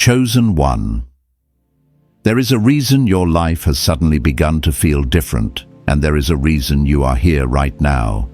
Chosen one. There is a reason your life has suddenly begun to feel different, and there is a reason you are here right now.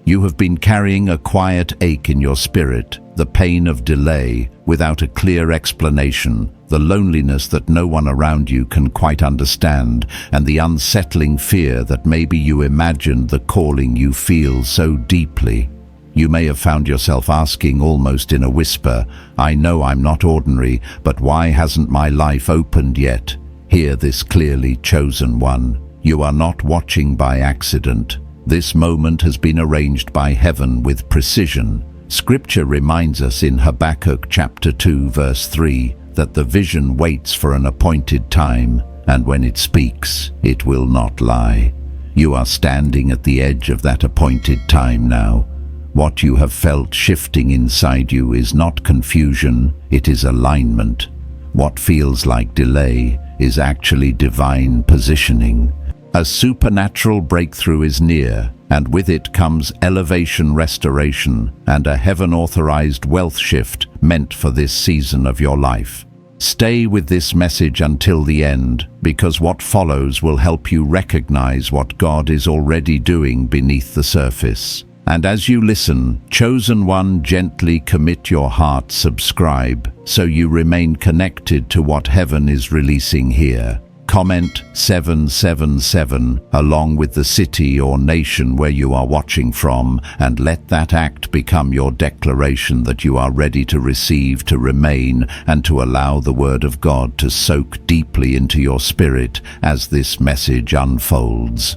You have been carrying a quiet ache in your spirit, the pain of delay without a clear explanation, the loneliness that no one around you can quite understand, and the unsettling fear that maybe you imagined the calling you feel so deeply. You may have found yourself asking almost in a whisper, "I know I'm not ordinary, but why hasn't my life opened yet?" Hear this clearly, chosen one. You are not watching by accident. This moment has been arranged by heaven with precision. Scripture reminds us in Habakkuk chapter 2 verse 3 that the vision waits for an appointed time, and when it speaks, it will not lie. You are standing at the edge of that appointed time now. What you have felt shifting inside you is not confusion, it is alignment. What feels like delay is actually divine positioning. A supernatural breakthrough is near, and with it comes elevation, restoration, and a heaven-authorized wealth shift meant for this season of your life. Stay with this message until the end, because what follows will help you recognize what God is already doing beneath the surface. And as you listen, chosen one, gently commit your heart, subscribe, so you remain connected to what heaven is releasing here. Comment 777 along with the city or nation where you are watching from, and let that act become your declaration that you are ready to receive, to remain, and to allow the Word of God to soak deeply into your spirit as this message unfolds.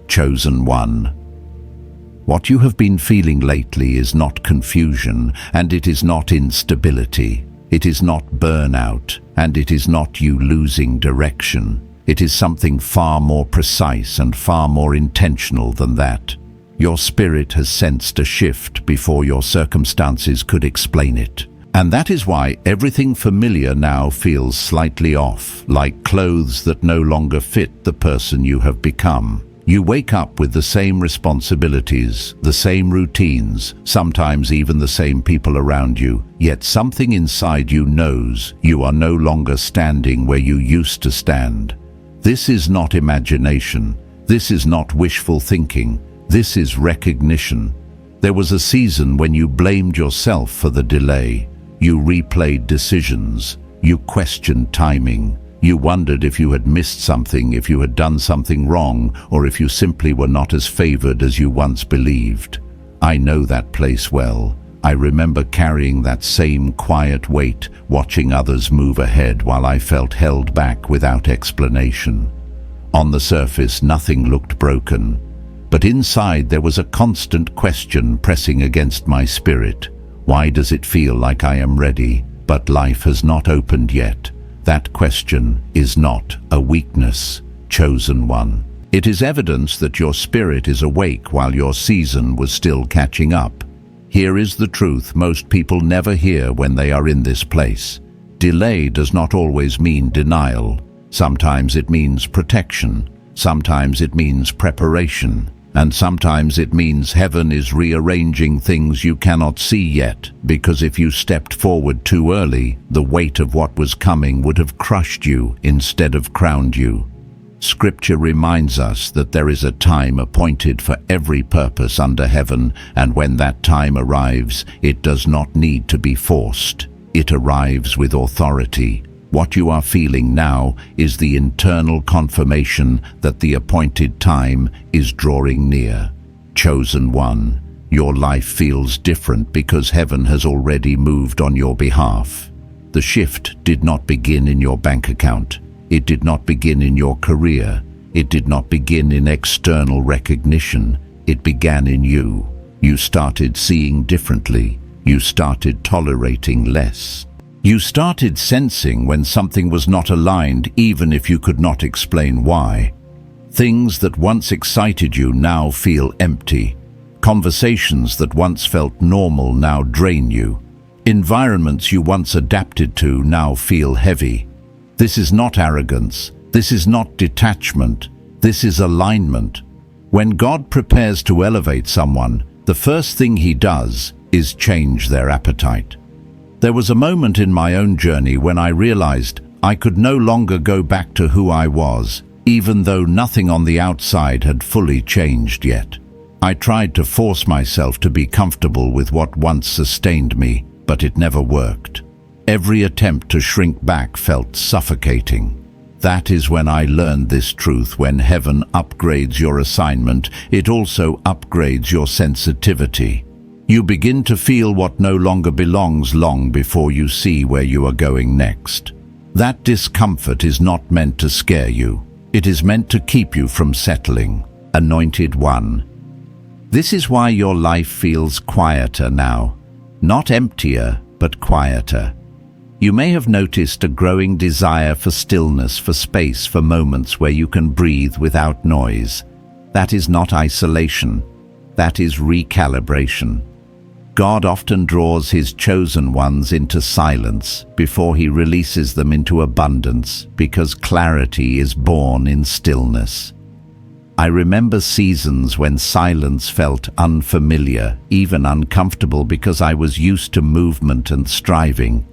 Chosen one. What you have been feeling lately is not confusion, and it is not instability. It is not burnout, and it is not you losing direction. It is something far more precise and far more intentional than that. Your spirit has sensed a shift before your circumstances could explain it. And that is why everything familiar now feels slightly off, like clothes that no longer fit the person you have become. You wake up with the same responsibilities, the same routines, sometimes even the same people around you, yet something inside you knows you are no longer standing where you used to stand. This is not imagination. This is not wishful thinking. This is recognition. There was a season when you blamed yourself for the delay. You replayed decisions. You questioned timing. You wondered if you had missed something, if you had done something wrong, or if you simply were not as favored as you once believed. I know that place well. I remember carrying that same quiet weight, watching others move ahead while I felt held back without explanation. On the surface, nothing looked broken, but inside there was a constant question pressing against my spirit. Why does it feel like I am ready, but life has not opened yet? That question is not a weakness, chosen one. It is evidence that your spirit is awake while your season was still catching up. Here is the truth most people never hear when they are in this place. Delay does not always mean denial. Sometimes it means protection. Sometimes it means preparation. And sometimes it means heaven is rearranging things you cannot see yet, because if you stepped forward too early, the weight of what was coming would have crushed you instead of crowned you. Scripture reminds us that there is a time appointed for every purpose under heaven, and when that time arrives, it does not need to be forced. It arrives with authority. What you are feeling now is the internal confirmation that the appointed time is drawing near. Chosen one, your life feels different because heaven has already moved on your behalf. The shift did not begin in your bank account. It did not begin in your career. It did not begin in external recognition. It began in you. You started seeing differently. You started tolerating less. You started sensing when something was not aligned, even if you could not explain why. Things that once excited you now feel empty. Conversations that once felt normal now drain you. Environments you once adapted to now feel heavy. This is not arrogance. This is not detachment. This is alignment. When God prepares to elevate someone, the first thing he does is change their appetite. There was a moment in my own journey when I realized I could no longer go back to who I was, even though nothing on the outside had fully changed yet. I tried to force myself to be comfortable with what once sustained me, but it never worked. Every attempt to shrink back felt suffocating. That is when I learned this truth: when heaven upgrades your assignment, it also upgrades your sensitivity. You begin to feel what no longer belongs long before you see where you are going next. That discomfort is not meant to scare you. It is meant to keep you from settling. Anointed One. This is why your life feels quieter now. Not emptier, but quieter. You may have noticed a growing desire for stillness, for space, for moments where you can breathe without noise. That is not isolation. That is recalibration. God often draws His chosen ones into silence before He releases them into abundance, because clarity is born in stillness. I remember seasons when silence felt unfamiliar, even uncomfortable, because I was used to movement and striving.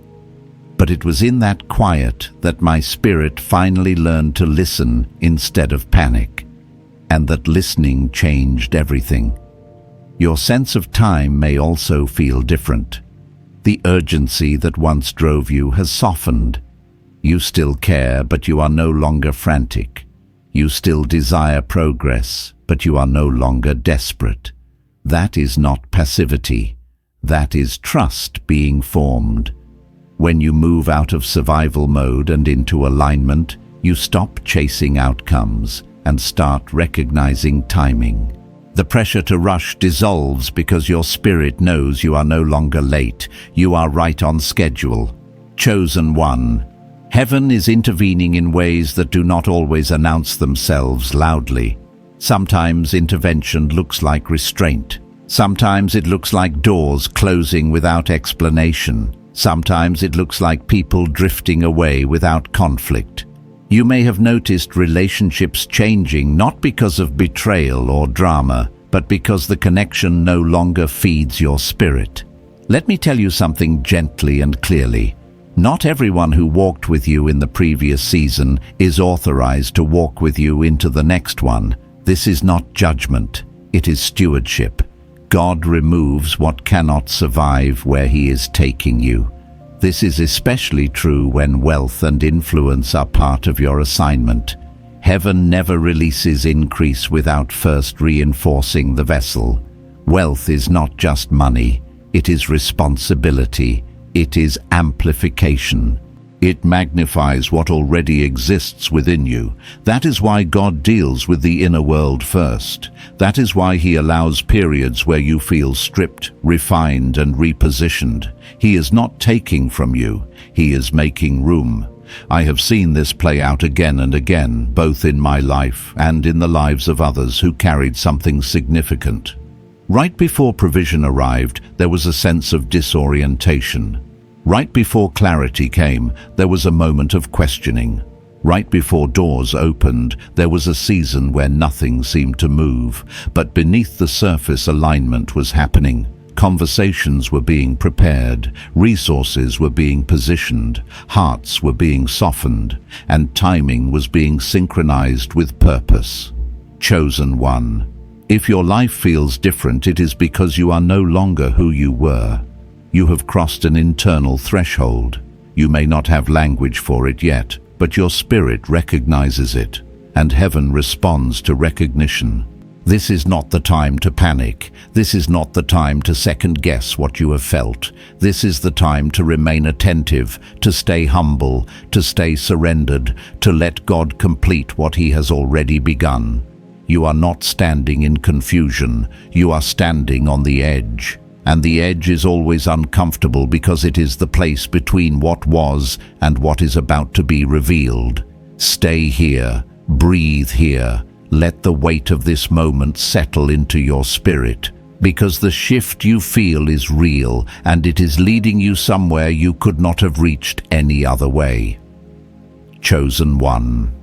But it was in that quiet that my spirit finally learned to listen instead of panic, and that listening changed everything. Your sense of time may also feel different. The urgency that once drove you has softened. You still care, but you are no longer frantic. You still desire progress, but you are no longer desperate. That is not passivity. That is trust being formed. When you move out of survival mode and into alignment, you stop chasing outcomes and start recognizing timing. The pressure to rush dissolves because your spirit knows you are no longer late. You are right on schedule. Chosen One. Heaven is intervening in ways that do not always announce themselves loudly. Sometimes intervention looks like restraint. Sometimes it looks like doors closing without explanation. Sometimes it looks like people drifting away without conflict. You may have noticed relationships changing, not because of betrayal or drama, but because the connection no longer feeds your spirit. Let me tell you something gently and clearly. Not everyone who walked with you in the previous season is authorized to walk with you into the next one. This is not judgment, it is stewardship. God removes what cannot survive where He is taking you. This is especially true when wealth and influence are part of your assignment. Heaven never releases increase without first reinforcing the vessel. Wealth is not just money, it is responsibility, it is amplification. It magnifies what already exists within you. That is why God deals with the inner world first. That is why He allows periods where you feel stripped, refined, and repositioned. He is not taking from you, He is making room. I have seen this play out again and again, both in my life and in the lives of others who carried something significant. Right before provision arrived, there was a sense of disorientation. Right before clarity came, there was a moment of questioning. Right before doors opened, there was a season where nothing seemed to move, but beneath the surface alignment was happening. Conversations were being prepared, resources were being positioned, hearts were being softened, and timing was being synchronized with purpose. Chosen One. If your life feels different, it is because you are no longer who you were. You have crossed an internal threshold. You may not have language for it yet, but your spirit recognizes it, and heaven responds to recognition. This is not the time to panic. This is not the time to second-guess what you have felt. This is the time to remain attentive, to stay humble, to stay surrendered, to let God complete what He has already begun. You are not standing in confusion. You are standing on the edge. And the edge is always uncomfortable because it is the place between what was and what is about to be revealed. Stay here, breathe here, let the weight of this moment settle into your spirit, because the shift you feel is real and it is leading you somewhere you could not have reached any other way. Chosen One.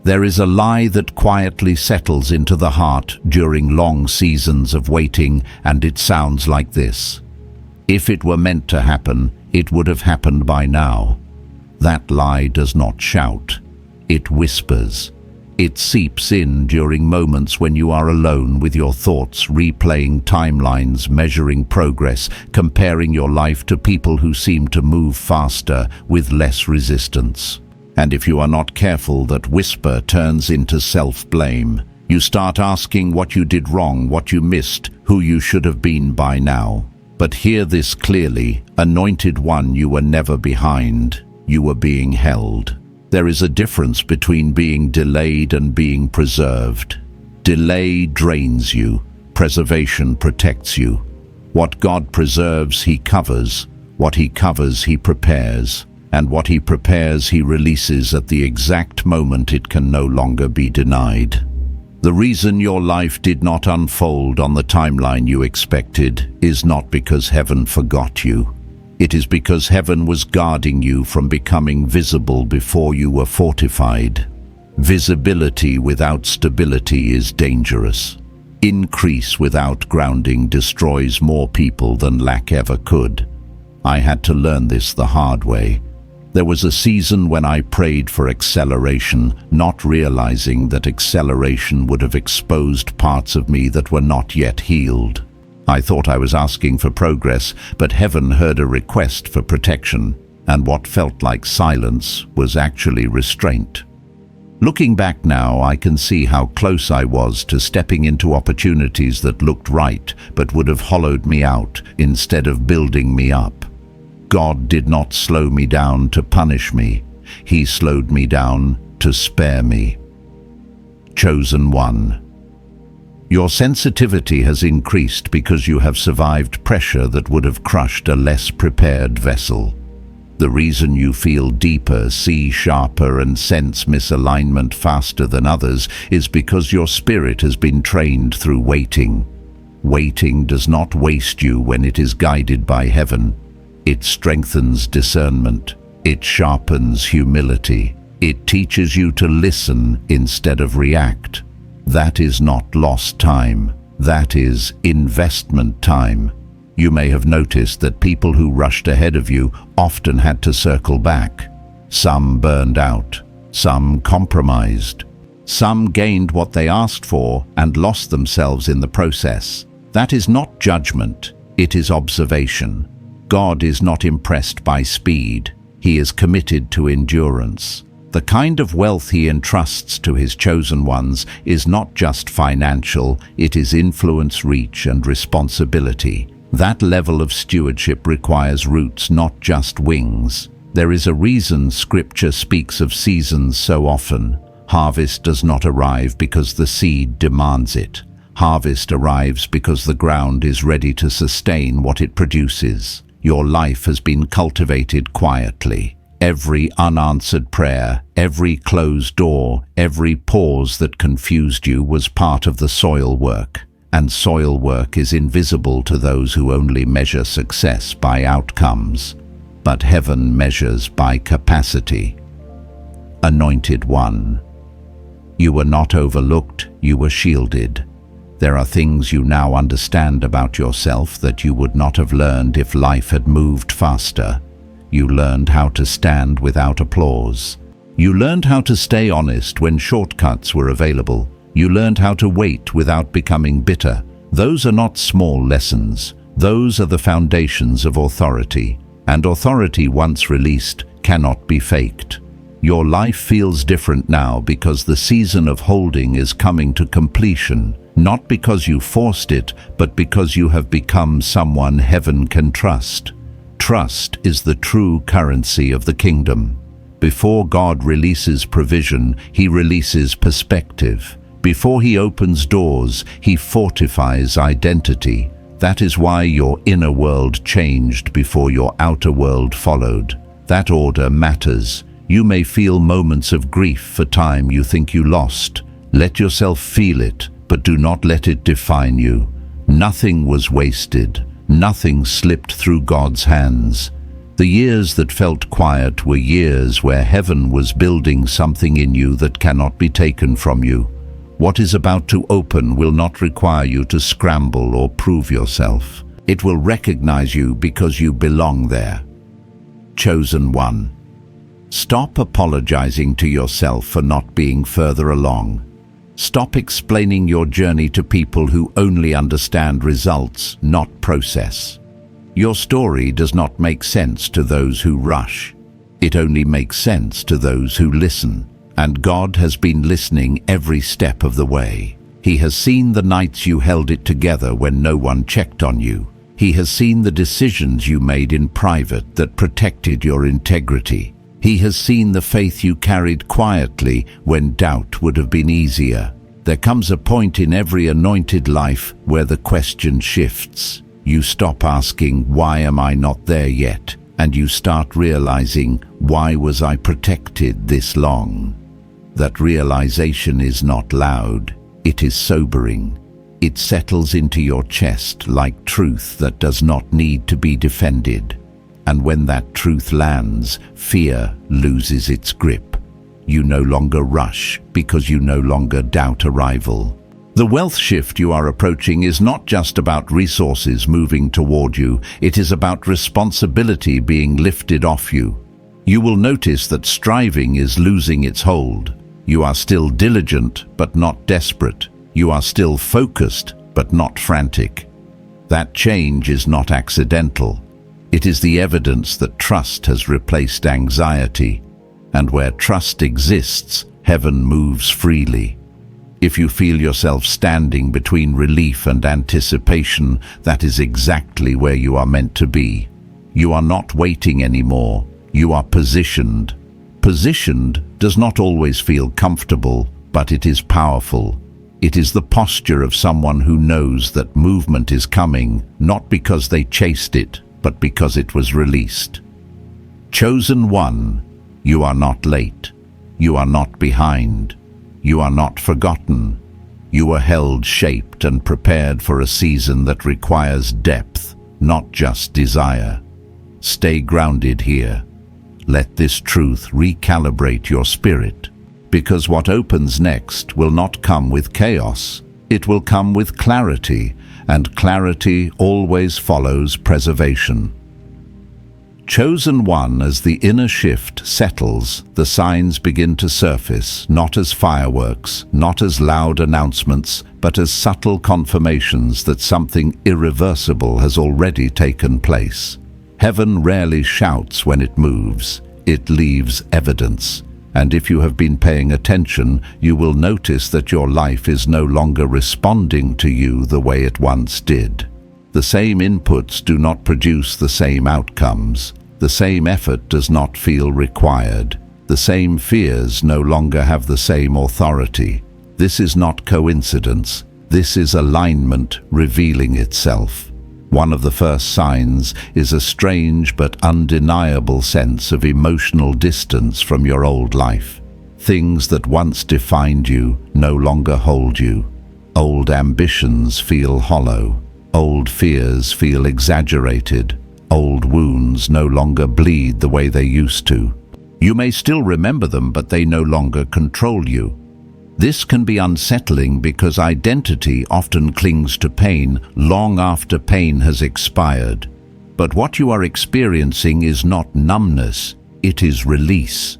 There is a lie that quietly settles into the heart during long seasons of waiting, and it sounds like this: if it were meant to happen, it would have happened by now. That lie does not shout. It whispers. It seeps in during moments when you are alone with your thoughts, replaying timelines, measuring progress, comparing your life to people who seem to move faster with less resistance. And if you are not careful, that whisper turns into self-blame. You start asking what you did wrong, what you missed, who you should have been by now. But hear this clearly, Anointed One, you were never behind. You were being held. There is a difference between being delayed and being preserved. Delay drains you. Preservation protects you. What God preserves, He covers. What He covers, He prepares. And what He prepares, He releases at the exact moment it can no longer be denied. The reason your life did not unfold on the timeline you expected is not because heaven forgot you. It is because heaven was guarding you from becoming visible before you were fortified. Visibility without stability is dangerous. Increase without grounding destroys more people than lack ever could. I had to learn this the hard way. There was a season when I prayed for acceleration, not realizing that acceleration would have exposed parts of me that were not yet healed. I thought I was asking for progress, but heaven heard a request for protection, and what felt like silence was actually restraint. Looking back now, I can see how close I was to stepping into opportunities that looked right, but would have hollowed me out instead of building me up. God did not slow me down to punish me. He slowed me down to spare me. Chosen One. Your sensitivity has increased because you have survived pressure that would have crushed a less prepared vessel. The reason you feel deeper, see sharper, and sense misalignment faster than others is because your spirit has been trained through waiting. Waiting does not waste you when it is guided by heaven. It strengthens discernment. It sharpens humility. It teaches you to listen instead of react. That is not lost time. That is investment time. You may have noticed that people who rushed ahead of you often had to circle back. Some burned out. Some compromised. Some gained what they asked for and lost themselves in the process. That is not judgment. It is observation. God is not impressed by speed. He is committed to endurance. The kind of wealth He entrusts to His chosen ones is not just financial, it is influence, reach, and responsibility. That level of stewardship requires roots, not just wings. There is a reason Scripture speaks of seasons so often. Harvest does not arrive because the seed demands it. Harvest arrives because the ground is ready to sustain what it produces. Your life has been cultivated quietly. Every unanswered prayer, every closed door, every pause that confused you was part of the soil work. And soil work is invisible to those who only measure success by outcomes. But heaven measures by capacity. Anointed One. You were not overlooked, you were shielded. There are things you now understand about yourself that you would not have learned if life had moved faster. You learned how to stand without applause. You learned how to stay honest when shortcuts were available. You learned how to wait without becoming bitter. Those are not small lessons. Those are the foundations of authority. And authority, once released, cannot be faked. Your life feels different now because the season of holding is coming to completion. Not because you forced it, but because you have become someone heaven can trust. Trust is the true currency of the kingdom. Before God releases provision, He releases perspective. Before He opens doors, He fortifies identity. That is why your inner world changed before your outer world followed. That order matters. You may feel moments of grief for time you think you lost. Let yourself feel it, but do not let it define you. Nothing was wasted. Nothing slipped through God's hands. The years that felt quiet were years where heaven was building something in you that cannot be taken from you. What is about to open will not require you to scramble or prove yourself. It will recognize you because you belong there. Chosen one. Stop apologizing to yourself for not being further along. Stop explaining your journey to people who only understand results, not process. Your story does not make sense to those who rush. It only makes sense to those who listen. And God has been listening every step of the way. He has seen the nights you held it together when no one checked on you. He has seen the decisions you made in private that protected your integrity. He has seen the faith you carried quietly when doubt would have been easier. There comes a point in every anointed life where the question shifts. You stop asking, "Why am I not there yet?" And you start realizing, "Why was I protected this long?" That realization is not loud, it is sobering. It settles into your chest like truth that does not need to be defended. And when that truth lands, fear loses its grip. You no longer rush because you no longer doubt arrival. The wealth shift you are approaching is not just about resources moving toward you, it is about responsibility being lifted off you. You will notice that striving is losing its hold. You are still diligent, but not desperate. You are still focused, but not frantic. That change is not accidental. It is the evidence that trust has replaced anxiety. And where trust exists, heaven moves freely. If you feel yourself standing between relief and anticipation, that is exactly where you are meant to be. You are not waiting anymore. You are positioned. Positioned does not always feel comfortable, but it is powerful. It is the posture of someone who knows that movement is coming, not because they chased it, but because it was released. Chosen one, you are not late. You are not behind. You are not forgotten. You are held, shaped, and prepared for a season that requires depth, not just desire. Stay grounded here. Let this truth recalibrate your spirit, because what opens next will not come with chaos. It will come with clarity, and clarity always follows preservation. Chosen one, as the inner shift settles, the signs begin to surface, not as fireworks, not as loud announcements, but as subtle confirmations that something irreversible has already taken place. Heaven rarely shouts when it moves. It leaves evidence. And if you have been paying attention, you will notice that your life is no longer responding to you the way it once did. The same inputs do not produce the same outcomes. The same effort does not feel required. The same fears no longer have the same authority. This is not coincidence. This is alignment revealing itself. One of the first signs is a strange but undeniable sense of emotional distance from your old life. Things that once defined you no longer hold you. Old ambitions feel hollow. Old fears feel exaggerated. Old wounds no longer bleed the way they used to. You may still remember them, but they no longer control you. This can be unsettling because identity often clings to pain long after pain has expired. But what you are experiencing is not numbness, it is release.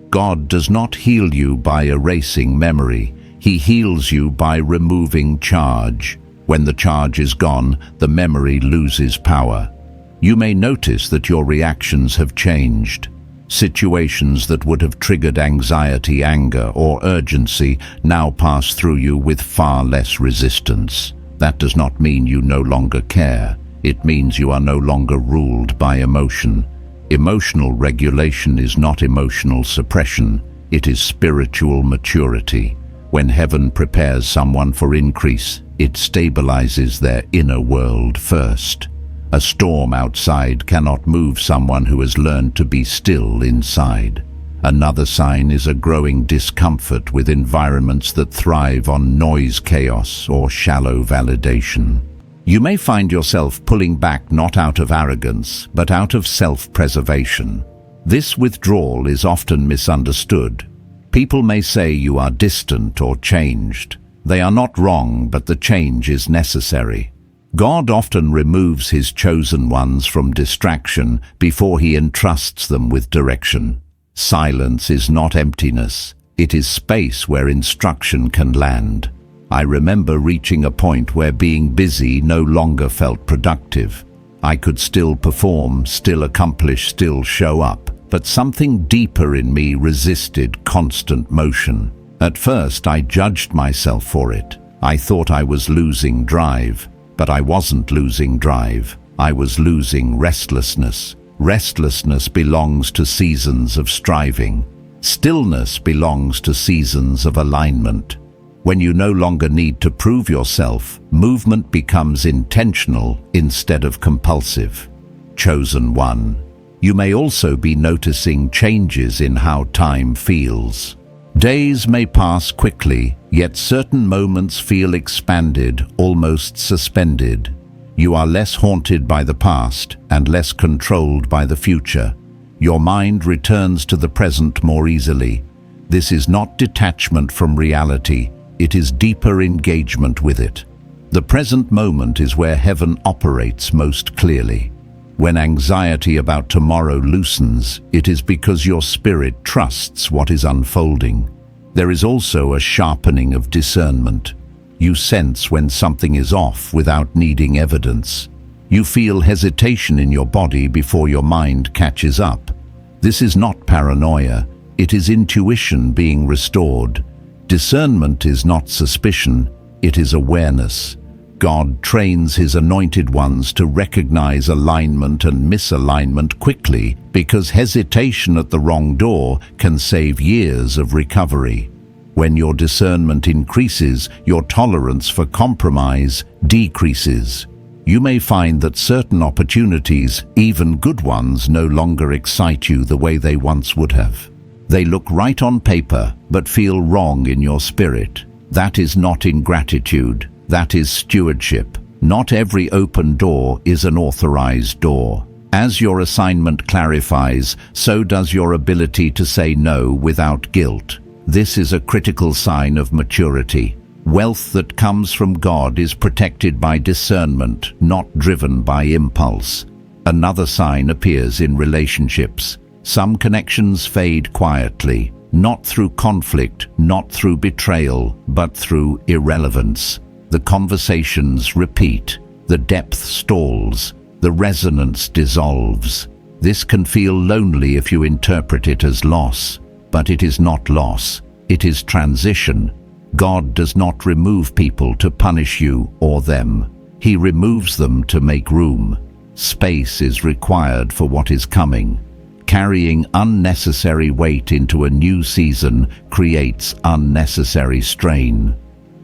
God does not heal you by erasing memory. He heals you by removing charge. When the charge is gone, the memory loses power. You may notice that your reactions have changed. Situations that would have triggered anxiety, anger, or urgency now pass through you with far less resistance. That does not mean you no longer care. It means you are no longer ruled by emotion. Emotional regulation is not emotional suppression. It is spiritual maturity. When heaven prepares someone for increase, it stabilizes their inner world first. A storm outside cannot move someone who has learned to be still inside. Another sign is a growing discomfort with environments that thrive on noise, chaos, or shallow validation. You may find yourself pulling back not out of arrogance, but out of self-preservation. This withdrawal is often misunderstood. People may say you are distant or changed. They are not wrong, but the change is necessary. God often removes his chosen ones from distraction before he entrusts them with direction. Silence is not emptiness. It is space where instruction can land. I remember reaching a point where being busy no longer felt productive. I could still perform, still accomplish, still show up, but something deeper in me resisted constant motion. At first, I judged myself for it. I thought I was losing drive, but I wasn't losing drive. I was losing restlessness. Restlessness belongs to seasons of striving. Stillness belongs to seasons of alignment. When you no longer need to prove yourself, movement becomes intentional instead of compulsive. Chosen one. You may also be noticing changes in how time feels. Days may pass quickly, yet certain moments feel expanded, almost suspended. You are less haunted by the past and less controlled by the future. Your mind returns to the present more easily. This is not detachment from reality. It is deeper engagement with it. The present moment is where heaven operates most clearly. When anxiety about tomorrow loosens, it is because your spirit trusts what is unfolding. There is also a sharpening of discernment. You sense when something is off without needing evidence. You feel hesitation in your body before your mind catches up. This is not paranoia. It is intuition being restored. Discernment is not suspicion, it is awareness. God trains his anointed ones to recognize alignment and misalignment quickly because hesitation at the wrong door can save years of recovery. When your discernment increases, your tolerance for compromise decreases. You may find that certain opportunities, even good ones, no longer excite you the way they once would have. They look right on paper, but feel wrong in your spirit. That is not ingratitude. That is stewardship. Not every open door is an authorized door. As your assignment clarifies, so does your ability to say no without guilt. This is a critical sign of maturity. Wealth that comes from God is protected by discernment, not driven by impulse. Another sign appears in relationships. Some connections fade quietly, not through conflict, not through betrayal, but through irrelevance. The conversations repeat, the depth stalls, the resonance dissolves. This can feel lonely if you interpret it as loss, but it is not loss, it is transition. God does not remove people to punish you or them. He removes them to make room. Space is required for what is coming. Carrying unnecessary weight into a new season creates unnecessary strain.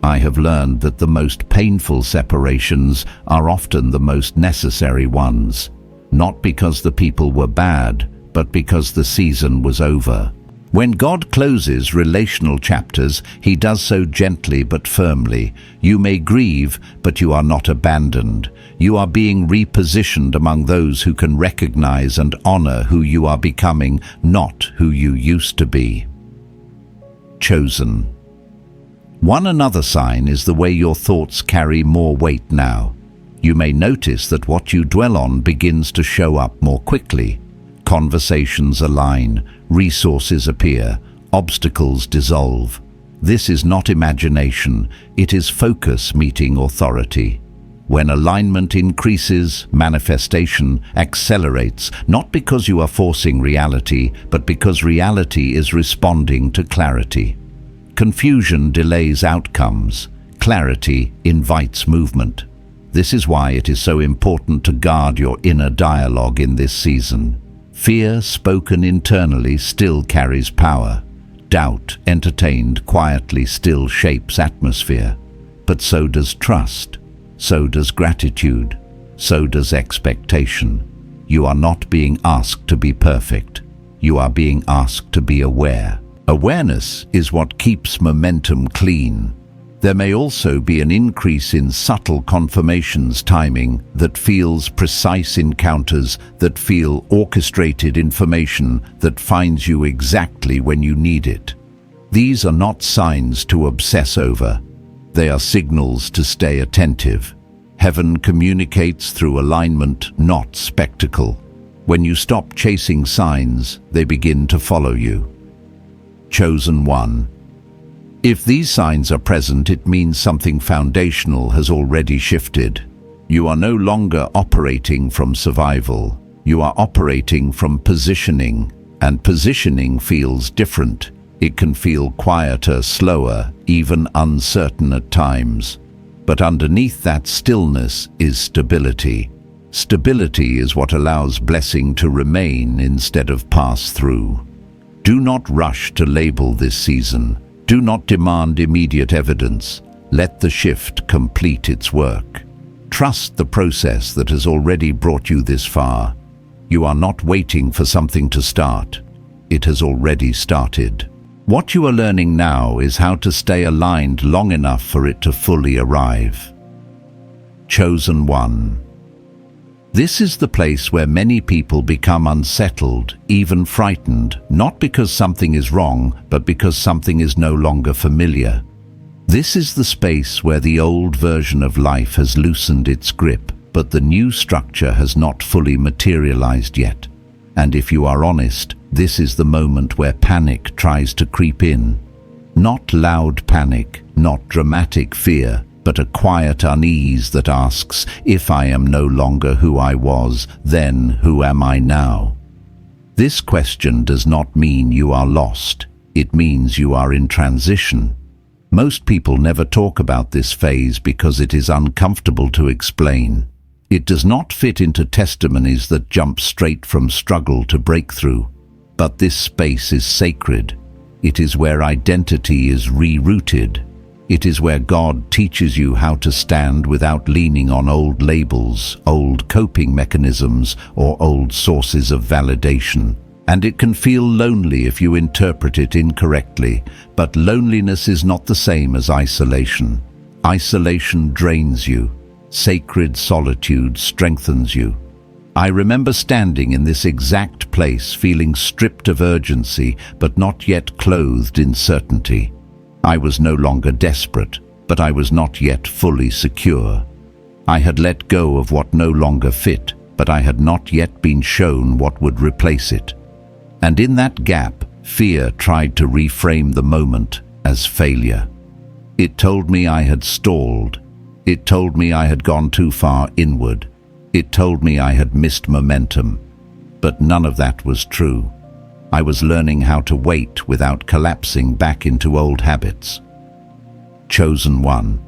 I have learned that the most painful separations are often the most necessary ones, not because the people were bad, but because the season was over. When God closes relational chapters, he does so gently but firmly. You may grieve, but you are not abandoned. You are being repositioned among those who can recognize and honor who you are becoming, not who you used to be. Chosen. One another sign is the way your thoughts carry more weight now. You may notice that what you dwell on begins to show up more quickly. Conversations align, resources appear, obstacles dissolve. This is not imagination, it is focus meeting authority. When alignment increases, manifestation accelerates, not because you are forcing reality, but because reality is responding to clarity. Confusion delays outcomes, clarity invites movement. This is why it is so important to guard your inner dialogue in this season. Fear spoken internally still carries power. Doubt entertained quietly still shapes atmosphere. But so does trust. So does gratitude. So does expectation. You are not being asked to be perfect. You are being asked to be aware. Awareness is what keeps momentum clean. There may also be an increase in subtle confirmations timing that feels precise encounters, that feel orchestrated information that finds you exactly when you need it. These are not signs to obsess over. They are signals to stay attentive. Heaven communicates through alignment, not spectacle. When you stop chasing signs, they begin to follow you. Chosen one. If these signs are present, it means something foundational has already shifted. You are no longer operating from survival. You are operating from positioning, and positioning feels different. It can feel quieter, slower, even uncertain at times. But underneath that stillness is stability. Stability is what allows blessing to remain instead of pass through. Do not rush to label this season. Do not demand immediate evidence. Let the shift complete its work. Trust the process that has already brought you this far. You are not waiting for something to start. It has already started. What you are learning now is how to stay aligned long enough for it to fully arrive. Chosen one. This is the place where many people become unsettled, even frightened, not because something is wrong, but because something is no longer familiar. This is the space where the old version of life has loosened its grip, but the new structure has not fully materialized yet. And if you are honest, this is the moment where panic tries to creep in. Not loud panic, not dramatic fear, but a quiet unease that asks, if I am no longer who I was, then who am I now? This question does not mean you are lost. It means you are in transition. Most people never talk about this phase because it is uncomfortable to explain. It does not fit into testimonies that jump straight from struggle to breakthrough. But this space is sacred. It is where identity is rerouted. It is where God teaches you how to stand without leaning on old labels, old coping mechanisms, or old sources of validation. And it can feel lonely if you interpret it incorrectly, but loneliness is not the same as isolation. Isolation drains you. Sacred solitude strengthens you. I remember standing in this exact place, feeling stripped of urgency, but not yet clothed in certainty. I was no longer desperate, but I was not yet fully secure. I had let go of what no longer fit, but I had not yet been shown what would replace it. And in that gap, fear tried to reframe the moment as failure. It told me I had stalled. It told me I had gone too far inward. It told me I had missed momentum. But none of that was true. I was learning how to wait without collapsing back into old habits. Chosen one.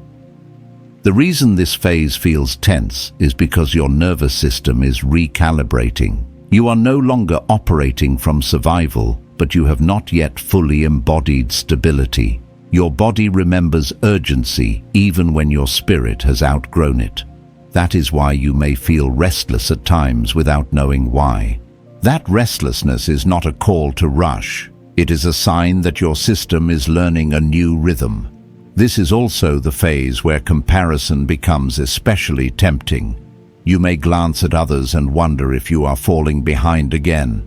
The reason this phase feels tense is because your nervous system is recalibrating. You are no longer operating from survival, but you have not yet fully embodied stability. Your body remembers urgency even when your spirit has outgrown it. That is why you may feel restless at times without knowing why. That restlessness is not a call to rush. It is a sign that your system is learning a new rhythm. This is also the phase where comparison becomes especially tempting. You may glance at others and wonder if you are falling behind again.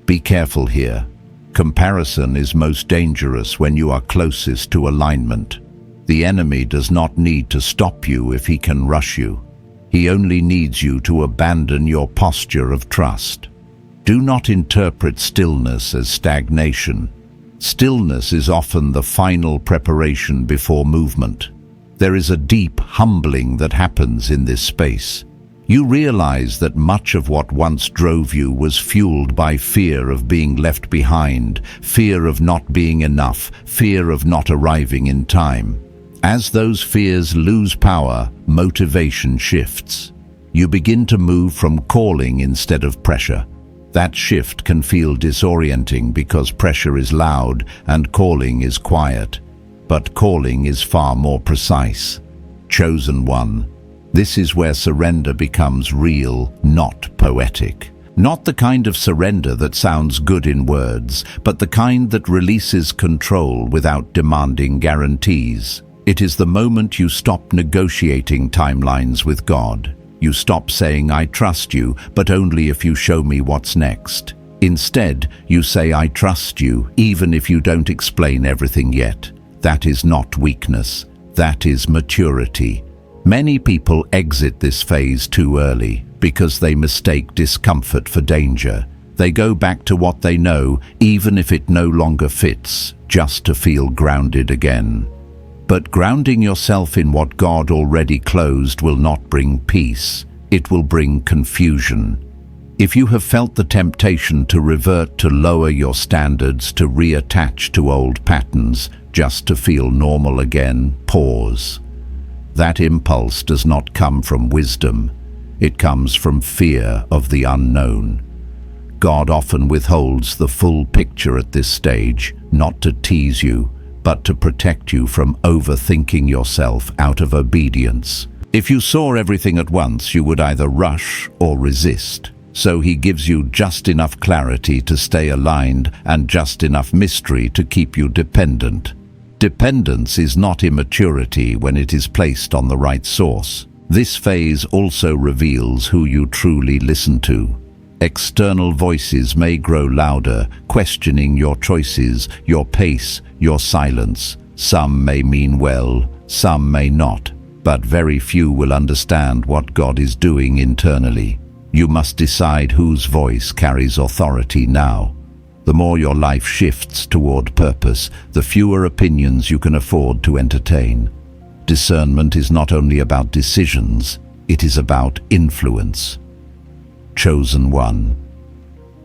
Be careful here. Comparison is most dangerous when you are closest to alignment. The enemy does not need to stop you if he can rush you. He only needs you to abandon your posture of trust. Do not interpret stillness as stagnation. Stillness is often the final preparation before movement. There is a deep humbling that happens in this space. You realize that much of what once drove you was fueled by fear of being left behind, fear of not being enough, fear of not arriving in time. As those fears lose power, motivation shifts. You begin to move from calling instead of pressure. That shift can feel disorienting because pressure is loud and calling is quiet. But calling is far more precise. Chosen one. This is where surrender becomes real, not poetic. Not the kind of surrender that sounds good in words, but the kind that releases control without demanding guarantees. It is the moment you stop negotiating timelines with God. You stop saying, I trust you, but only if you show me what's next. Instead, you say, I trust you, even if you don't explain everything yet. That is not weakness. That is maturity. Many people exit this phase too early because they mistake discomfort for danger. They go back to what they know, even if it no longer fits, just to feel grounded again. But grounding yourself in what God already closed will not bring peace. It will bring confusion. If you have felt the temptation to revert, to lower your standards, to reattach to old patterns, just to feel normal again, pause. That impulse does not come from wisdom. It comes from fear of the unknown. God often withholds the full picture at this stage, not to tease you, but to protect you from overthinking yourself out of obedience. If you saw everything at once, you would either rush or resist. So he gives you just enough clarity to stay aligned and just enough mystery to keep you dependent. Dependence is not immaturity when it is placed on the right source. This phase also reveals who you truly listen to. External voices may grow louder, questioning your choices, your pace, your silence. Some may mean well, some may not, but very few will understand what God is doing internally. You must decide whose voice carries authority now. The more your life shifts toward purpose, the fewer opinions you can afford to entertain. Discernment is not only about decisions, it is about influence. Chosen one.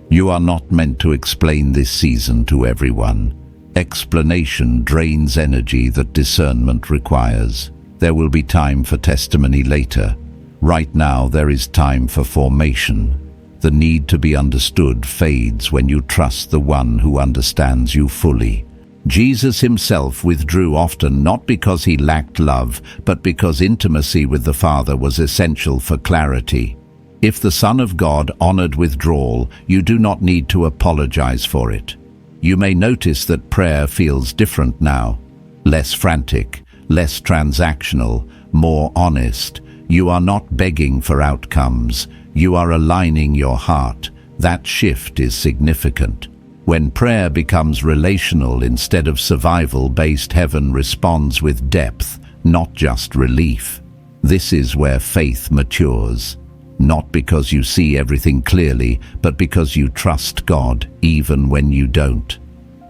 You are not meant to explain this season to everyone. Explanation drains energy that discernment requires. There will be time for testimony later. Right now there is time for formation. The need to be understood fades when you trust the one who understands you fully. Jesus himself withdrew often, not because he lacked love, but because intimacy with the Father was essential for clarity. If the Son of God honored withdrawal, you do not need to apologize for it. You may notice that prayer feels different now. Less frantic, less transactional, more honest. You are not begging for outcomes. You are aligning your heart. That shift is significant. When prayer becomes relational instead of survival-based, heaven responds with depth, not just relief. This is where faith matures. Not because you see everything clearly, but because you trust God even when you don't.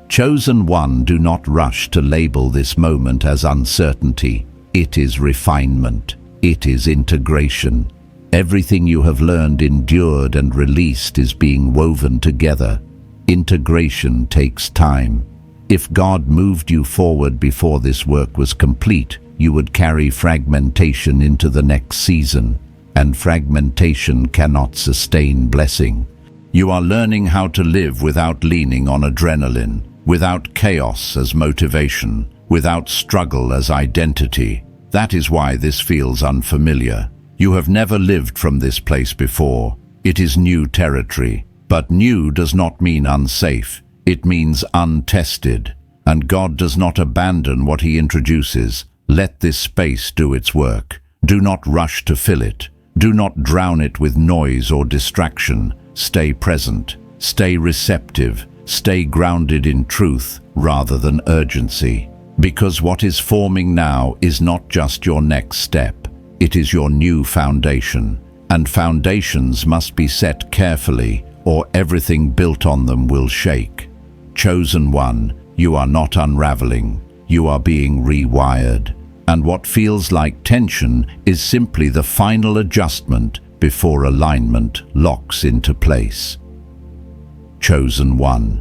Chosen one, do not rush to label this moment as uncertainty. It is refinement. It is integration. Everything you have learned, endured, and released is being woven together. Integration takes time. If God moved you forward before this work was complete, you would carry fragmentation into the next season, and fragmentation cannot sustain blessing. You are learning how to live without leaning on adrenaline, without chaos as motivation, without struggle as identity. That is why this feels unfamiliar. You have never lived from this place before. It is new territory. But new does not mean unsafe. It means untested. And God does not abandon what he introduces. Let this space do its work. Do not rush to fill it. Do not drown it with noise or distraction. Stay present. Stay receptive. Stay grounded in truth rather than urgency. Because what is forming now is not just your next step. It is your new foundation. And foundations must be set carefully, or everything built on them will shake. Chosen one, you are not unraveling. You are being rewired. And what feels like tension is simply the final adjustment before alignment locks into place. Chosen one.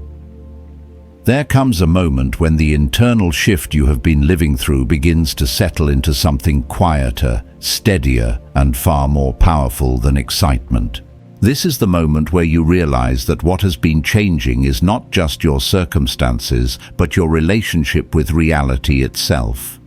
There comes a moment when the internal shift you have been living through begins to settle into something quieter, steadier, and far more powerful than excitement. This is the moment where you realize that what has been changing is not just your circumstances, but your relationship with reality itself.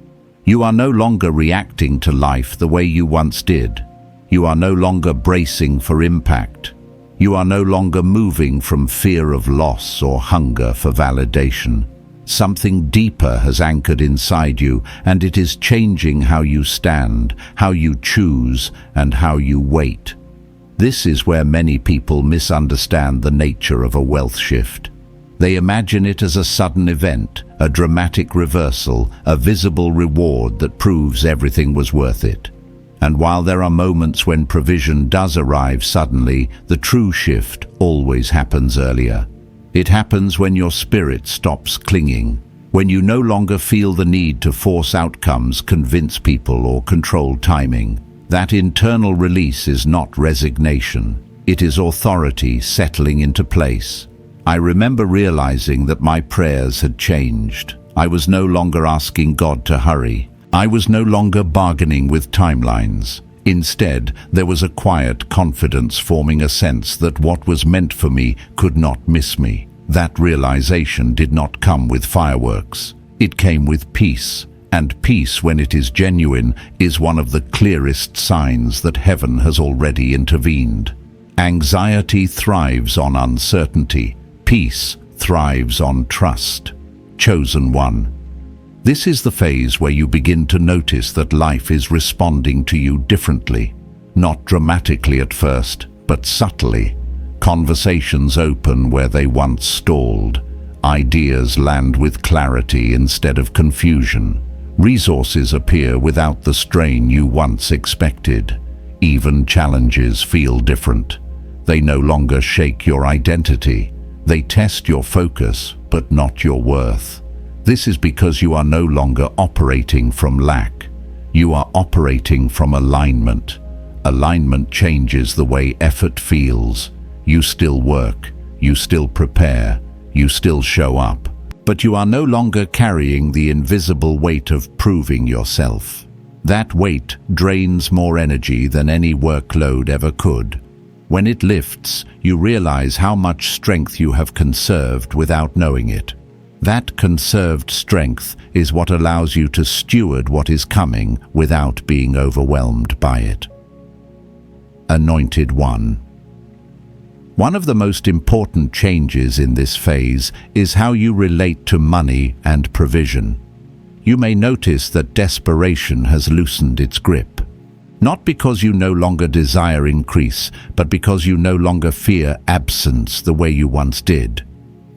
You are no longer reacting to life the way you once did. You are no longer bracing for impact. You are no longer moving from fear of loss or hunger for validation. Something deeper has anchored inside you, and it is changing how you stand, how you choose, and how you wait. This is where many people misunderstand the nature of a wealth shift. They imagine it as a sudden event, a dramatic reversal, a visible reward that proves everything was worth it. And while there are moments when provision does arrive suddenly, the true shift always happens earlier. It happens when your spirit stops clinging, when you no longer feel the need to force outcomes, convince people, or control timing. That internal release is not resignation. It is authority settling into place. I remember realizing that my prayers had changed. I was no longer asking God to hurry. I was no longer bargaining with timelines. Instead, there was a quiet confidence forming, a sense that what was meant for me could not miss me. That realization did not come with fireworks. It came with peace. And peace, when it is genuine, is one of the clearest signs that heaven has already intervened. Anxiety thrives on uncertainty. Peace thrives on trust. Chosen one. This is the phase where you begin to notice that life is responding to you differently. Not dramatically at first, but subtly. Conversations open where they once stalled. Ideas land with clarity instead of confusion. Resources appear without the strain you once expected. Even challenges feel different. They no longer shake your identity. They test your focus, but not your worth. This is because you are no longer operating from lack. You are operating from alignment. Alignment changes the way effort feels. You still work, you still prepare, you still show up, but you are no longer carrying the invisible weight of proving yourself. That weight drains more energy than any workload ever could. When it lifts, you realize how much strength you have conserved without knowing it. That conserved strength is what allows you to steward what is coming without being overwhelmed by it. Anointed One. One of the most important changes in this phase is how you relate to money and provision. You may notice that desperation has loosened its grip. Not because you no longer desire increase, but because you no longer fear absence the way you once did.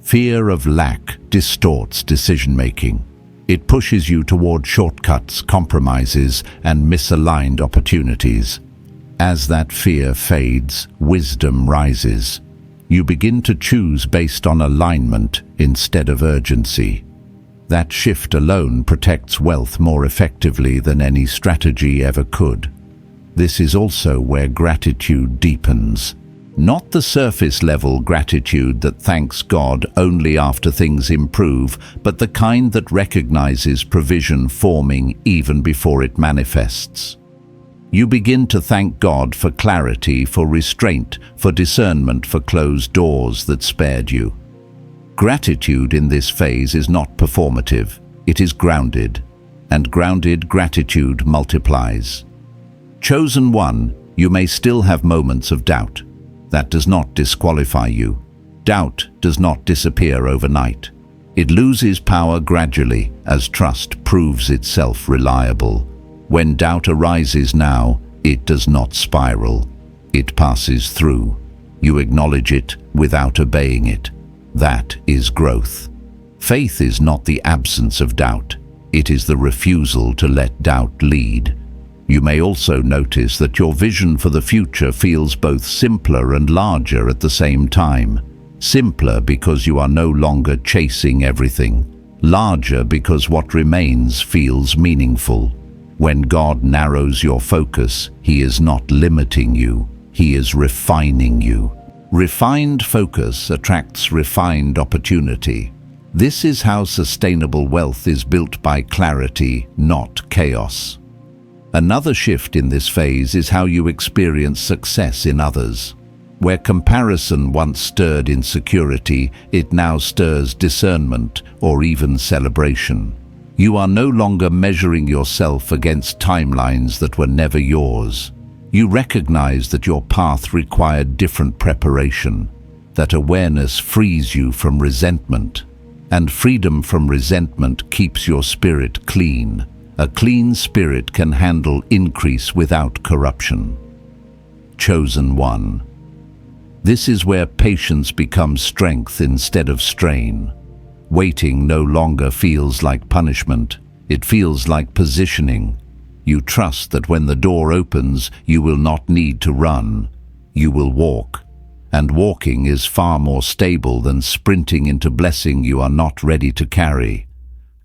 Fear of lack distorts decision-making. It pushes you toward shortcuts, compromises, and misaligned opportunities. As that fear fades, wisdom rises. You begin to choose based on alignment instead of urgency. That shift alone protects wealth more effectively than any strategy ever could. This is also where gratitude deepens. Not the surface-level gratitude that thanks God only after things improve, but the kind that recognizes provision forming even before it manifests. You begin to thank God for clarity, for restraint, for discernment, for closed doors that spared you. Gratitude in this phase is not performative, it is grounded, and grounded gratitude multiplies. Chosen one, you may still have moments of doubt. That does not disqualify you. Doubt does not disappear overnight. It loses power gradually as trust proves itself reliable. When doubt arises now, it does not spiral. It passes through. You acknowledge it without obeying it. That is growth. Faith is not the absence of doubt. It is the refusal to let doubt lead. You may also notice that your vision for the future feels both simpler and larger at the same time. Simpler because you are no longer chasing everything. Larger because what remains feels meaningful. When God narrows your focus, He is not limiting you. He is refining you. Refined focus attracts refined opportunity. This is how sustainable wealth is built, by clarity, not chaos. Another shift in this phase is how you experience success in others. Where comparison once stirred insecurity, it now stirs discernment or even celebration. You are no longer measuring yourself against timelines that were never yours. You recognize that your path required different preparation, that awareness frees you from resentment, and freedom from resentment keeps your spirit clean. A clean spirit can handle increase without corruption. Chosen one. This is where patience becomes strength instead of strain. Waiting no longer feels like punishment. It feels like positioning. You trust that when the door opens, you will not need to run. You will walk. And walking is far more stable than sprinting into blessing you are not ready to carry.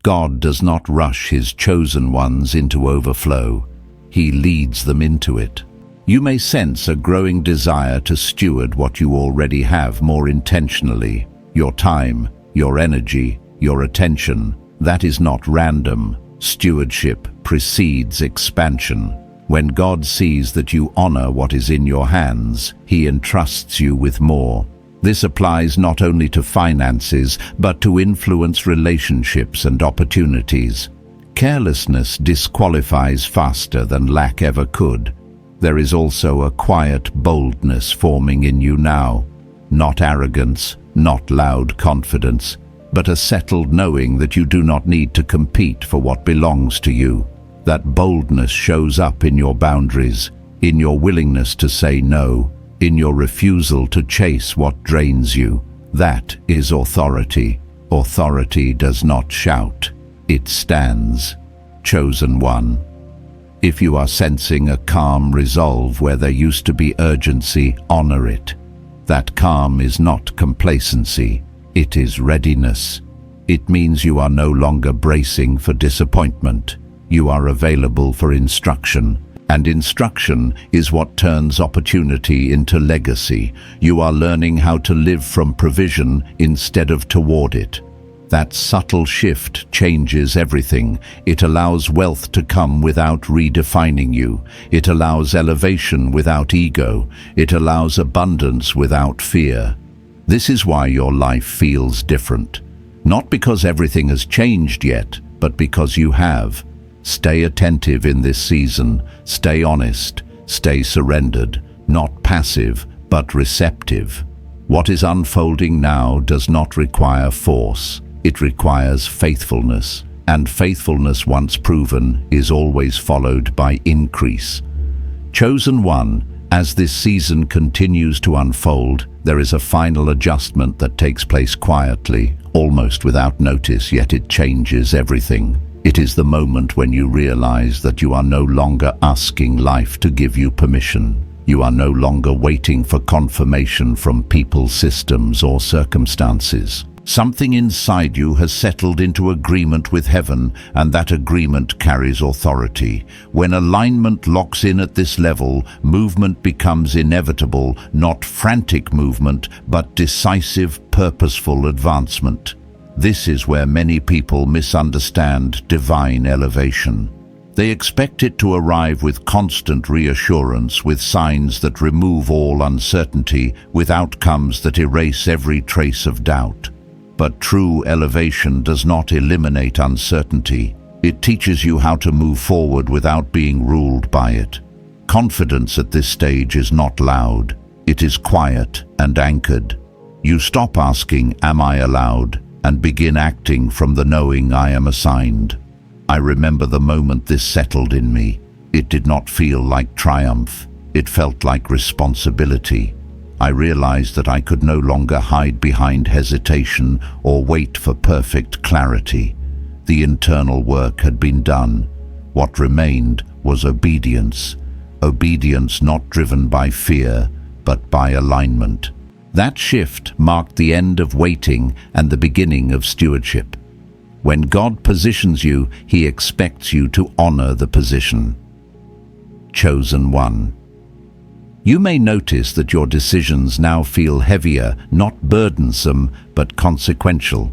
God does not rush his chosen ones into overflow. He leads them into it. You may sense a growing desire to steward what you already have more intentionally. Your time, your energy, your attention. That is not random. Stewardship precedes expansion. When God sees that you honor what is in your hands, he entrusts you with more. This applies not only to finances, but to influence relationships and opportunities. Carelessness disqualifies faster than lack ever could. There is also a quiet boldness forming in you now. Not arrogance, not loud confidence, but a settled knowing that you do not need to compete for what belongs to you. That boldness shows up in your boundaries, in your willingness to say no, in your refusal to chase what drains you. That is authority. Authority does not shout. It stands. Chosen one. If you are sensing a calm resolve where there used to be urgency, honor it. That calm is not complacency. It is readiness. It means you are no longer bracing for disappointment. You are available for instruction. And instruction is what turns opportunity into legacy. You are learning how to live from provision instead of toward it. That subtle shift changes everything. It allows wealth to come without redefining you. It allows elevation without ego. It allows abundance without fear. This is why your life feels different. Not because everything has changed yet, but because you have. Stay attentive in this season. Stay honest. Stay surrendered. Not passive, but receptive. What is unfolding now does not require force. It requires faithfulness. And faithfulness, once proven, is always followed by increase. Chosen one, as this season continues to unfold, there is a final adjustment that takes place quietly, almost without notice, yet it changes everything. It is the moment when you realize that you are no longer asking life to give you permission. You are no longer waiting for confirmation from people, systems, or circumstances. Something inside you has settled into agreement with heaven, and that agreement carries authority. When alignment locks in at this level, movement becomes inevitable, not frantic movement, but decisive, purposeful advancement. This is where many people misunderstand divine elevation. They expect it to arrive with constant reassurance, with signs that remove all uncertainty, with outcomes that erase every trace of doubt. But true elevation does not eliminate uncertainty. It teaches you how to move forward without being ruled by it. Confidence at this stage is not loud. It is quiet and anchored. You stop asking, "Am I allowed?" and begin acting from the knowing, "I am assigned." I remember the moment this settled in me. It did not feel like triumph. It felt like responsibility. I realized that I could no longer hide behind hesitation or wait for perfect clarity. The internal work had been done. What remained was obedience. Obedience not driven by fear, but by alignment. That shift marked the end of waiting and the beginning of stewardship. When God positions you, he expects you to honor the position. Chosen one. You may notice that your decisions now feel heavier, not burdensome, but consequential.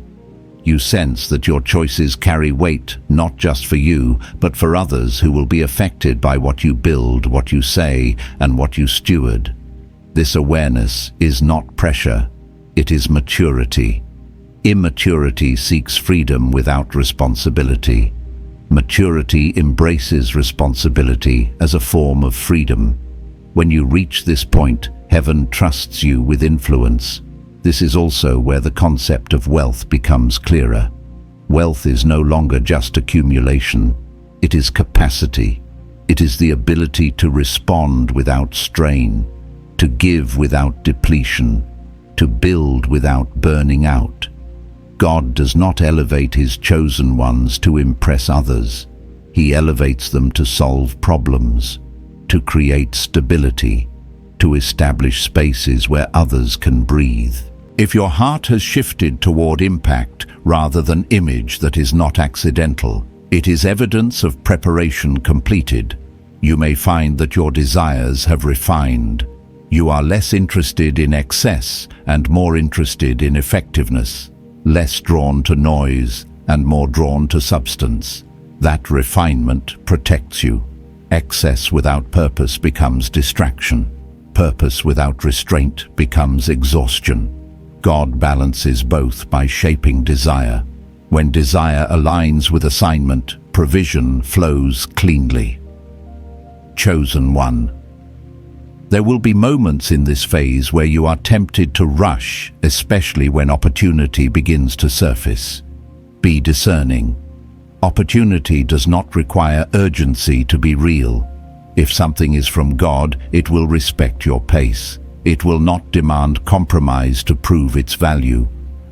You sense that your choices carry weight, not just for you, but for others who will be affected by what you build, what you say, and what you steward. This awareness is not pressure, it is maturity. Immaturity seeks freedom without responsibility. Maturity embraces responsibility as a form of freedom. When you reach this point, heaven trusts you with influence. This is also where the concept of wealth becomes clearer. Wealth is no longer just accumulation. It is capacity. It is the ability to respond without strain, to give without depletion, to build without burning out. God does not elevate his chosen ones to impress others. He elevates them to solve problems, to create stability, to establish spaces where others can breathe. If your heart has shifted toward impact rather than image that is not accidental, it is evidence of preparation completed. You may find that your desires have refined. You are less interested in excess and more interested in effectiveness, less drawn to noise and more drawn to substance. That refinement protects you. Excess without purpose becomes distraction. Purpose without restraint becomes exhaustion. God balances both by shaping desire. When desire aligns with assignment, provision flows cleanly. Chosen one. There will be moments in this phase where you are tempted to rush, especially when opportunity begins to surface. Be discerning. Opportunity does not require urgency to be real. If something is from God, it will respect your pace. It will not demand compromise to prove its value.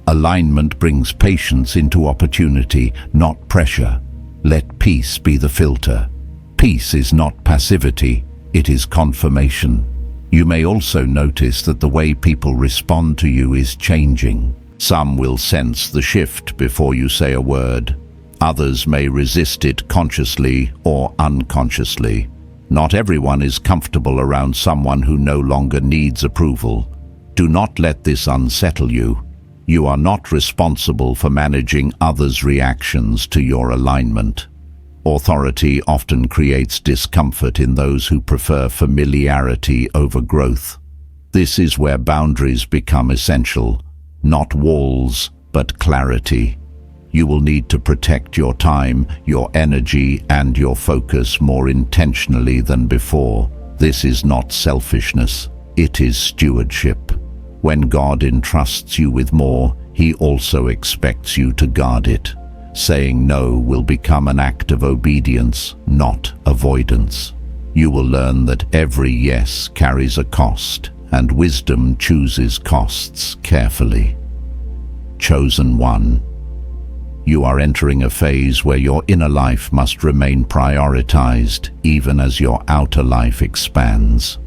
Alignment brings patience into opportunity, not pressure. Let peace be the filter. Peace is not passivity, it is confirmation. You may also notice that the way people respond to you is changing. Some will sense the shift before you say a word. Others may resist it consciously or unconsciously. Not everyone is comfortable around someone who no longer needs approval. Do not let this unsettle you. You are not responsible for managing others' reactions to your alignment. Authority often creates discomfort in those who prefer familiarity over growth. This is where boundaries become essential, not walls, but clarity. You will need to protect your time, your energy, and your focus more intentionally than before. This is not selfishness, it is stewardship. When God entrusts you with more, He also expects you to guard it. Saying no will become an act of obedience, not avoidance. You will learn that every yes carries a cost, and wisdom chooses costs carefully. Chosen one. You are entering a phase where your inner life must remain prioritized, even as your outer life expands.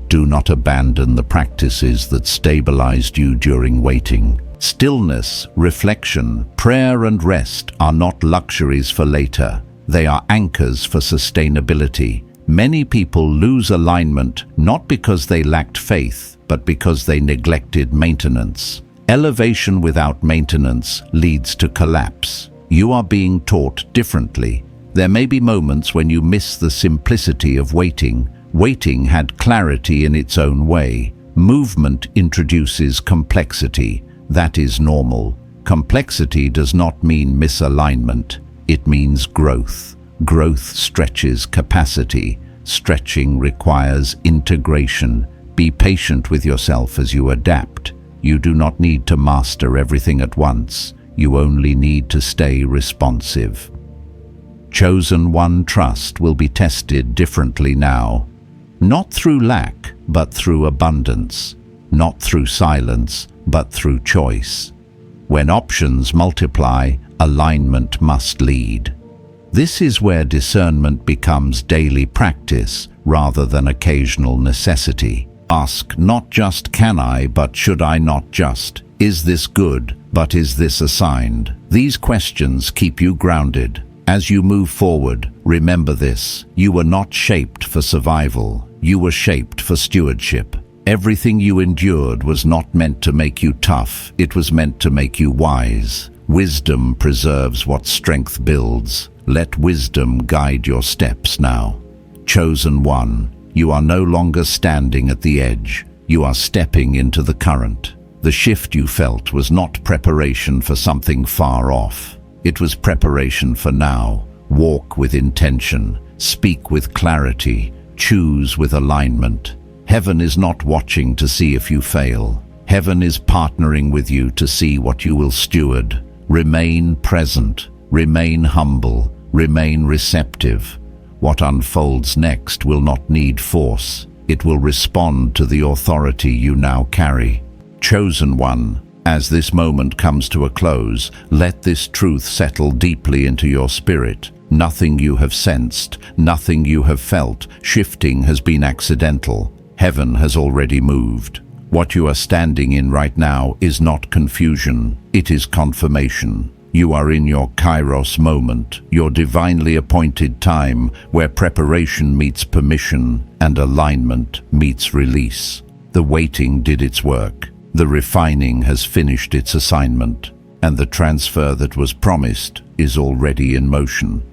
Do not abandon the practices that stabilized you during waiting. Stillness, reflection, prayer and rest are not luxuries for later. They are anchors for sustainability. Many people lose alignment not because they lacked faith, but because they neglected maintenance. Elevation without maintenance leads to collapse. You are being taught differently. There may be moments when you miss the simplicity of waiting. Waiting had clarity in its own way. Movement introduces complexity. That is normal. Complexity does not mean misalignment. It means growth. Growth stretches capacity. Stretching requires integration. Be patient with yourself as you adapt. You do not need to master everything at once. You only need to stay responsive. Chosen one trust will be tested differently now. Not through lack, but through abundance. Not through silence, but through choice. When options multiply, alignment must lead. This is where discernment becomes daily practice rather than occasional necessity. Ask not just can I, but should I not just? Is this good, but is this assigned? These questions keep you grounded. As you move forward, remember this: you were not shaped for survival, you were shaped for stewardship. Everything you endured was not meant to make you tough, it was meant to make you wise. Wisdom preserves what strength builds. Let wisdom guide your steps now. Chosen one, you are no longer standing at the edge. You are stepping into the current. The shift you felt was not preparation for something far off. It was preparation for now. Walk with intention. Speak with clarity. Choose with alignment. Heaven is not watching to see if you fail. Heaven is partnering with you to see what you will steward. Remain present. Remain humble. Remain receptive. What unfolds next will not need force. It will respond to the authority you now carry. Chosen one, as this moment comes to a close, let this truth settle deeply into your spirit. Nothing you have sensed, nothing you have felt, shifting has been accidental. Heaven has already moved. What you are standing in right now is not confusion, it is confirmation. You are in your kairos moment, your divinely appointed time, where preparation meets permission and alignment meets release. The waiting did its work. The refining has finished its assignment, and the transfer that was promised is already in motion.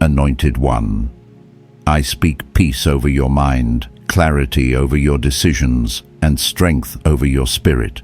Anointed One, I speak peace over your mind, clarity over your decisions, and strength over your spirit.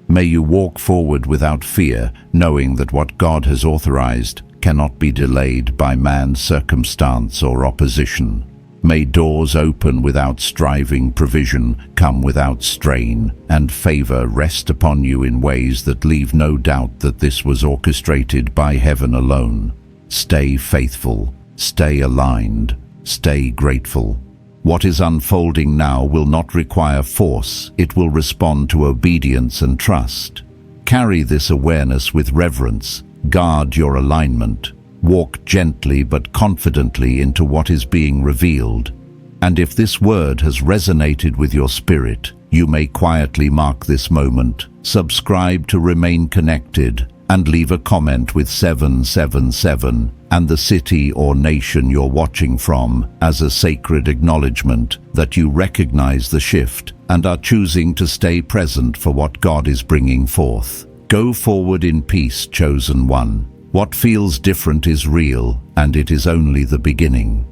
May you walk forward without fear, knowing that what God has authorized cannot be delayed by man's circumstance or opposition. May doors open without striving, provision come without strain, and favor rest upon you in ways that leave no doubt that this was orchestrated by heaven alone. Stay faithful, stay aligned, stay grateful. What is unfolding now will not require force, it will respond to obedience and trust. Carry this awareness with reverence, guard your alignment, walk gently but confidently into what is being revealed. And if this word has resonated with your spirit, you may quietly mark this moment, subscribe to remain connected, and leave a comment with 777 and the city or nation you're watching from as a sacred acknowledgement that you recognize the shift and are choosing to stay present for what God is bringing forth. Go forward in peace, chosen one. What feels different is real, and it is only the beginning.